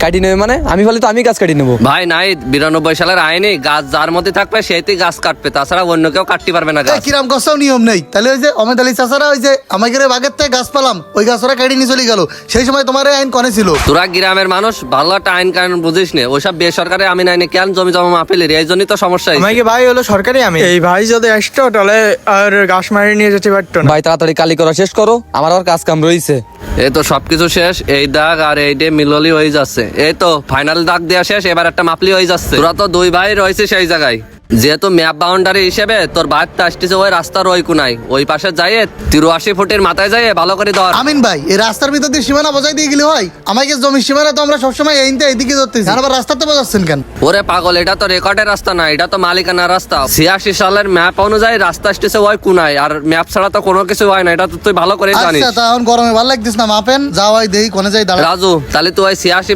কাটি নেবে মানে আমি বলি তো আমি গাছ কাটি নেবো। ভাই নাই 92 সালের আইনে গাছ যার মধ্যে থাকবে সেইতেই গাছ কাটবে, তাছাড়া অন্য কেউ কাটতে পারবে না গাছ। কিরাম গাছও নিয়ম নেই। তাহলে ওই যে অমেদ আলী চাচারা ওই যে আমাদের বাগের থেকে গাছ পালাম ওই গাছ ওরা কেটে নিয়ে চলে গেল, সেই সময় তোমার এই আইন কনে ছিল? তোরা গ্রামের মানুষ ভালো একটা আইন কানুন বুঝিস নে, ওইসব বেসরকারি আমি আইনে কেন জমি জমা মাপিলি, এই জন্যই তো সমস্যা হয়েছে। আমাকে ভাই হলো সরকারি আমি, এই ভাই যদি আসতো তাহলে আর গাছ মারি নিয়ে যেতে পারতো না। ভাই তাড়াতাড়ি কালি করা শেষ করো, আমার আর কাজ কাম রয়েছে। এই তো সবকিছু শেষ, এই দাগ আর এই ডে মিললি হয়ে যাচ্ছে, এই তো ফাইনাল দাগ দেওয়া শেষ, এবার একটা মাপলি হয়ে যাচ্ছে। তোরা তো দুই ভাই রয়েছে সেই জায়গায়, যেহেতু ম্যাপ বাউন্ডারি হিসেবে তোর বাড়িতে আসতেছে ওই রাস্তার ওই কোনায়, ওই পাশে যাই 83 ফুটের মাথায় যাই ভালো করে ধর। আমিন ভাই এই রাস্তার ভিতর দিয়ে সীমানা বজায় দিয়ে গেলে হয়? আমাকে জমির সীমানা তো আমরা সবসময় এইদিকে ধরতেছি, আর আবার রাস্তাতে বোঝাচ্ছেন কেন? ওরে পাগল, এটা তো রেকর্ডের রাস্তা না, এটা তো মালিকানার রাস্তা। 86 সালের ম্যাপ অনুযায়ী রাস্তা আসতেছে ওই কোনায়, আর ম্যাপ ছাড়া তো কোনো কিছু হয় না, এটা তো তুই ভালো করে জানিস। আচ্ছা তখন গরমে ভালো লাগতিস না, মাপেন যাওয়াই দেই কোনে যাই দাঁড়া। রাজু, তাহলে তুই ওই 86